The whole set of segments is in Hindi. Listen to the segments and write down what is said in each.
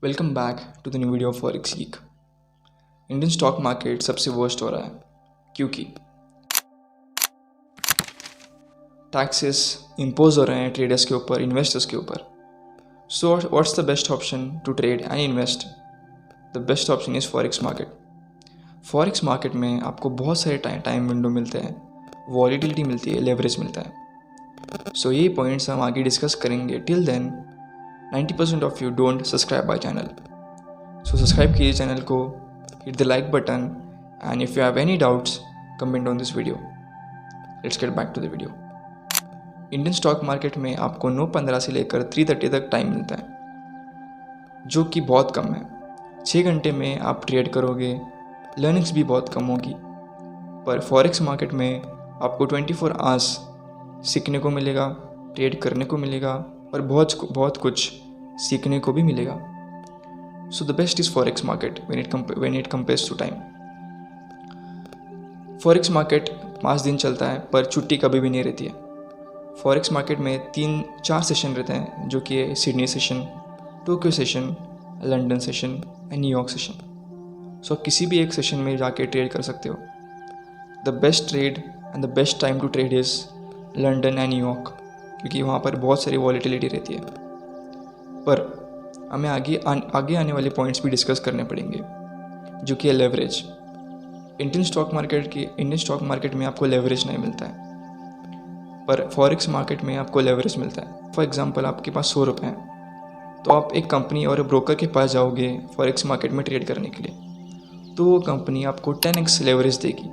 Welcome back to the new video of forex geek. Indian stock market सबसे वर्स्ट हो रहा है क्योंकि टैक्सेस इम्पोज हो रहे हैं ट्रेडर्स के ऊपर, इन्वेस्टर्स के ऊपर। So what's the best option to trade and invest? The best option is forex market. Forex market में आपको बहुत सारे टाइम विंडो मिलते हैं, वॉलीटिलिटी मिलती है, लेवरेज मिलता है। सो ये पॉइंट्स हम आगे डिस्कस करेंगे। Till then 90% of you don't subscribe my channel, so subscribe कीजिए चैनल को, hit the like button, and if you have any doubts comment on this video. Let's get back to the video. Indian stock market में आपको 9:15 से लेकर 3:30 तक टाइम मिलता है, जो कि बहुत कम है। 6 घंटे में आप ट्रेड करोगे, लर्निंग्स भी बहुत कम होगी। पर फॉरेक्स मार्केट में आपको 24 आवर्स सीखने को मिलेगा, ट्रेड करने को मिलेगा और बहुत कुछ सीखने को भी मिलेगा। So the best is forex market when it compares to time. Forex market 5 दिन चलता है पर छुट्टी कभी भी नहीं रहती है। फॉरेक्स मार्केट में 3-4 सेशन रहते हैं, जो कि है Sydney session, Tokyo session, London session and New York session. So आप किसी भी एक सेशन में जाके ट्रेड कर सकते हो। The best trade and the best time to trade is London and New York, क्योंकि वहाँ पर बहुत सारी वॉलीटिलिटी रहती है। पर हमें आगे आने वाले पॉइंट्स भी डिस्कस करने पड़ेंगे, जो कि है लेवरेज। इंडियन स्टॉक मार्केट में आपको लेवरेज नहीं मिलता है, पर फॉरेक्स मार्केट में आपको लेवरेज मिलता है। फॉर एग्जांपल, आपके पास 100 रुपये हैं, तो आप एक कंपनी और ब्रोकर के पास जाओगे फॉरेक्स मार्केट में ट्रेड करने के लिए, तो वो कंपनी आपको 10x लेवरेज देगी।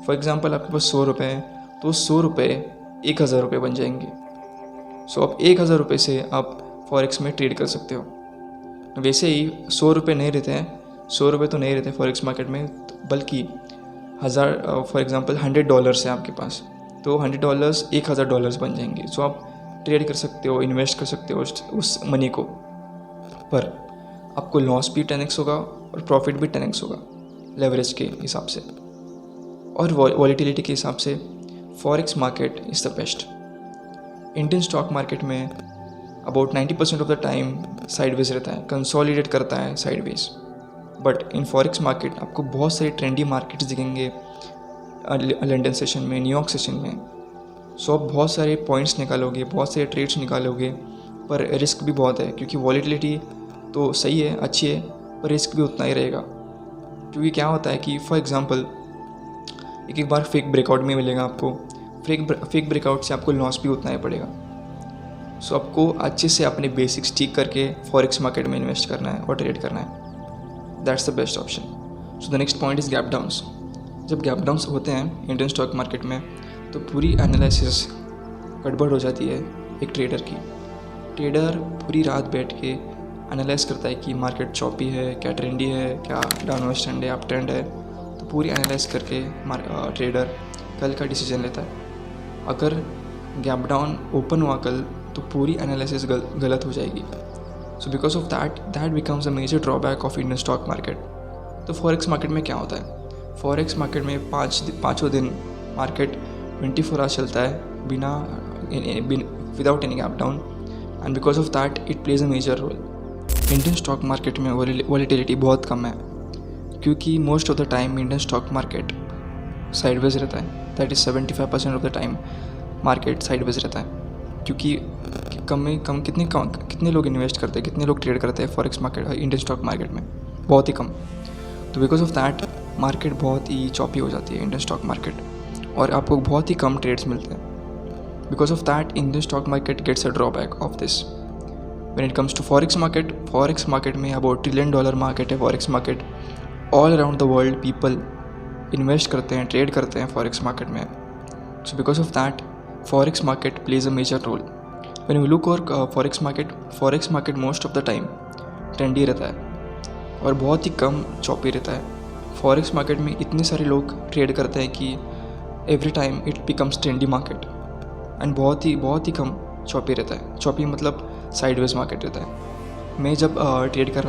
फॉर एग्जांपल, आपके पास 100 रुपये हैं, तो 100 रुपये 1000 रुपये बन जाएंगे। सो आप 1000 रुपये से आप फॉरेक्स में ट्रेड कर सकते हो। वैसे ही 100 रुपये नहीं रहते हैं, 100 रुपये तो नहीं रहते फॉरेक्स मार्केट में, बल्कि फॉर एग्जांपल $100 है आपके पास, तो $100 $1000 बन जाएंगे। सो आप ट्रेड कर सकते हो, इन्वेस्ट कर सकते हो उस मनी को। पर आपको लॉस भी 10x होगा और प्रॉफिट भी 10x होगा लेवरेज के हिसाब से, और वॉलीटिलिटी के हिसाब से forex market is the best. Indian stock market में about 90% of the time sideways रहता है, कंसोलिडेट करता है sideways. But in forex market आपको बहुत सारे ट्रेंडी मार्केट्स दिखेंगे लंदन सेशन में, न्यूयॉर्क सेशन में। सो आप बहुत सारे पॉइंट्स निकालोगे, बहुत सारे ट्रेड्स निकालोगे, पर रिस्क भी बहुत है, क्योंकि वॉलीटिलिटी तो सही है, अच्छी है, पर रिस्क भी उतना ही रहेगा। क्योंकि क्या होता है कि फॉर एग्जांपल एक बार फेक ब्रेकआउट में मिलेगा आपको, फेक ब्रेकआउट से आपको लॉस भी उतना ही पड़ेगा। सो आपको अच्छे से अपने बेसिक्स ठीक करके फॉरेक्स मार्केट में इन्वेस्ट करना है और ट्रेड करना है। That's the best option. So the next point is gap downs. जब गैप डाउन्स होते हैं इंडियन स्टॉक मार्केट में, तो पूरी एनालिसिस गड़बड़ हो जाती है एक ट्रेडर की। ट्रेडर पूरी रात बैठ के एनालाइज करता है कि मार्केट चॉपी है, क्या ट्रेंडी है, क्या डाउनवर्ड ट्रेंड है, अप ट्रेंड है। तो पूरी एनालाइज करके ट्रेडर कल का डिसीजन लेता है। अगर गैप डाउन ओपन हुआ कल, तो पूरी एनालिसिस गलत हो जाएगी। So because of that becomes a major drawback of Indian stock market. तो फॉरेक्स मार्केट में क्या होता है? फॉरेक्स मार्केट में पाँचों दिन मार्केट 24 आवर्स चलता है बिना without any gap down, and because of that it plays a major role. Indian stock market में वॉलीटिलिटी बहुत कम है, क्योंकि most of the time Indian stock market sideways रहता है। That is 75% of the time market sideways रहता है, क्योंकि कितने लोग इन्वेस्ट करते हैं, कितने लोग ट्रेड करते हैं forex market, Indian stock market में? बहुत ही कम। तो बिकॉज ऑफ दैट मार्केट बहुत ही चॉपी हो जाती है इंडियन स्टॉक मार्केट, और आपको बहुत ही कम ट्रेड्स मिलते हैं। Because of that Indian stock market gets a drawback of this. When it comes to forex market में अबाउट $1 ट्रिलियन मार्केट है forex market. All around the world people invest करते हैं, ट्रेड करते हैं फॉरेक्स मार्केट में। So because of that forex market plays a major role. When we look और forex market most of the time trendy रहता है और बहुत ही कम चॉपी रहता है। फॉरेक्स मार्केट में इतने सारे लोग ट्रेड करते हैं कि every time it becomes trendy market, and बहुत ही कम चॉपी रहता है। चॉपी मतलब साइडवेज मार्केट रहता है। मैं जब ट्रेड कर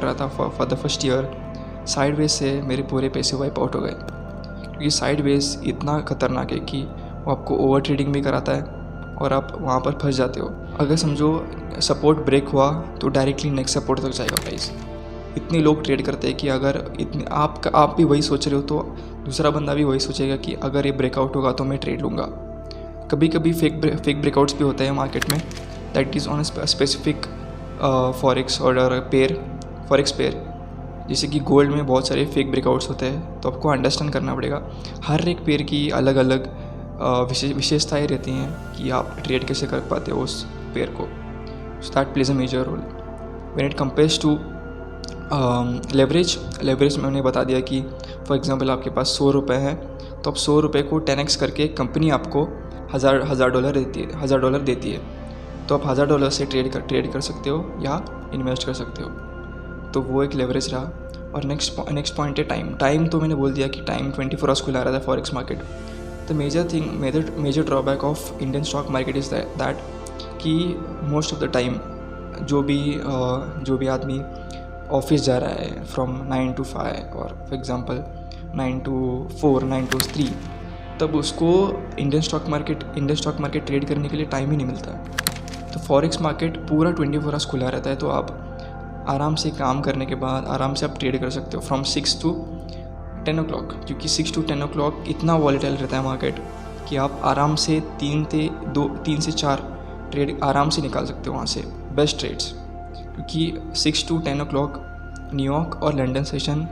रहा था for the first year, sideways से मेरे पूरे पैसे वाइप आउट हो गए, क्योंकि साइडवेज इतना ख़तरनाक है कि वो आपको ओवर ट्रेडिंग भी कराता है और आप वहाँ पर फंस जाते हो। अगर समझो सपोर्ट ब्रेक हुआ तो डायरेक्टली नेक्स्ट सपोर्ट तक जाएगा प्राइस। इतने लोग ट्रेड करते हैं कि अगर इतने आप भी वही सोच रहे हो तो दूसरा बंदा भी वही सोचेगा कि अगर ये ब्रेकआउट होगा तो मैं ट्रेड लूँगा। कभी कभी फेक ब्रेकआउट्स भी होते हैं मार्केट में, that is on specific forex और फॉरेक्स पेयर। जैसे कि गोल्ड में बहुत सारे फेक ब्रेकआउट्स होते हैं, तो आपको अंडरस्टैंड करना पड़ेगा हर एक पेयर की अलग अलग विशेषताएँ रहती हैं कि आप ट्रेड कैसे कर पाते हो उस पेयर को। So that plays a major role when it compares to leverage में उन्हें बता दिया कि फॉर एग्जांपल आपके पास 100 रुपये हैं, तो आप 100 रुपये को 10x करके कंपनी आपको $1000 देती है, तो आप $1000 से ट्रेड कर सकते हो या इन्वेस्ट कर सकते हो। तो वो एक लेवरेज रहा। और नेक्स्ट पॉइंट है टाइम तो मैंने बोल दिया कि टाइम 24 आवर्स खुला रहता है forex market. The major drawback of Indian stock market is that कि मोस्ट ऑफ द टाइम जो भी आदमी ऑफिस जा रहा है फ्रॉम 9 to 5 और फॉर एग्जांपल 9 to 4, 9 to 3, तब उसको इंडियन स्टॉक मार्केट ट्रेड करने के लिए टाइम ही नहीं मिलता। तो फॉरेक्स मार्केट पूरा 24 आवर्स खुला रहता है, तो आप आराम से काम करने के बाद आराम से आप ट्रेड कर सकते हो फ्रॉम 6 to 10 o'clock, क्योंकि 6 to 10 o'clock इतना वॉलेटाइल रहता है मार्केट कि आप आराम से 3 से 4 ट्रेड आराम से निकाल सकते हो वहाँ से, बेस्ट ट्रेड्स। क्योंकि 6 to 10 o'clock न्यूयॉर्क और लंदन सेशन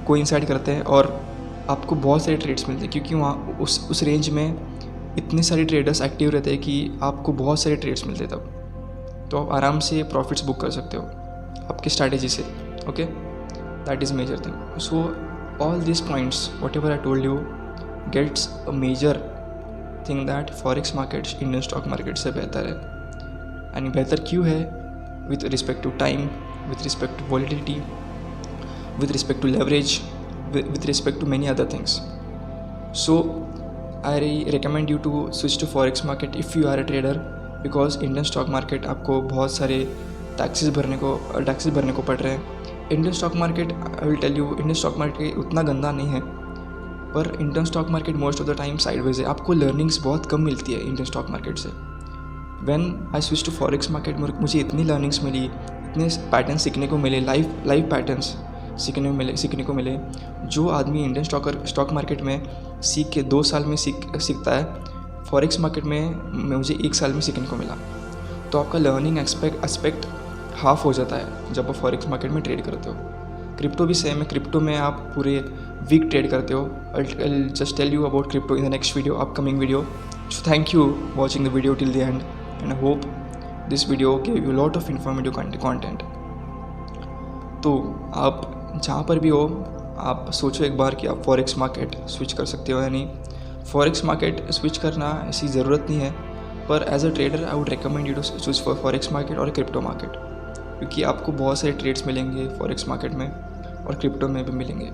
कोइंसाइड करते हैं और आपको बहुत सारे ट्रेड्स मिलते हैं, क्योंकि वहाँ उस रेंज में इतने सारे ट्रेडर्स एक्टिव रहते हैं कि आपको बहुत सारे ट्रेड्स मिलते हैं तब, तो आप आराम से प्रॉफिट्स बुक कर सकते हो आपकी स्ट्रैटेजी से। Okay, that is major thing. So all this points what ever I told you gets a major thing that forex market Indian stock market से बेहतर है। एंड बेहतर क्यों है? With respect to time, with respect to volatility, with respect to leverage, with respect to many other things. So I recommend you to switch to forex market if you are a trader, because Indian stock market आपको बहुत सारे टैक्सेस भरने को पड़ रहे हैं। Indian stock market I will tell you, Indian stock market उतना गंदा नहीं है, पर Indian stock market most of the time sideways है। आपको लर्निंग्स बहुत कम मिलती है इंडियन स्टॉक मार्केट से। When I switch to forex market मुझे इतनी लर्निंग्स मिली, इतने पैटर्न सीखने को मिले, लाइव पैटर्न्स सीखने को मिले जो आदमी इंडियन स्टॉक मार्केट में सीख के 2 साल में सीखता है, फॉरेक्स मार्केट में मुझे 1 साल में सीखने को मिला। तो आपका लर्निंग एस्पेक्ट हाफ हो जाता है जब आप फॉरेक्स मार्केट में ट्रेड करते हो। क्रिप्टो भी सेम है, क्रिप्टो में आप पूरे वीक ट्रेड करते हो। I'll just tell you about crypto in the next video, upcoming video. So thank you watching the video till the end, and I hope this video gave you a lot of informative content. तो आप जहाँ पर भी हो, आप सोचो एक बार कि आप फॉरेक्स मार्केट स्विच कर सकते हो या नहीं। फॉरेक्स मार्केट स्विच करना ऐसी ज़रूरत नहीं है, पर as a trader I would recommend you to choose for forex market और क्रिप्टो मार्केट, क्योंकि आपको बहुत सारे ट्रेड्स मिलेंगे फॉरेक्स मार्केट में और क्रिप्टो में भी मिलेंगे।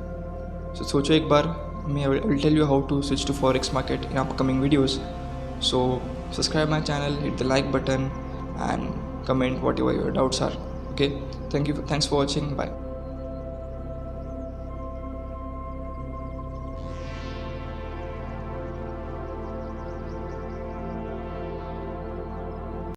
सो सोचो एक बार, मैं I will tell you how to switch to forex market in upcoming videos. So subscribe my channel, hit the like button and comment whatever your doubts are. Okay, thanks for watching, bye.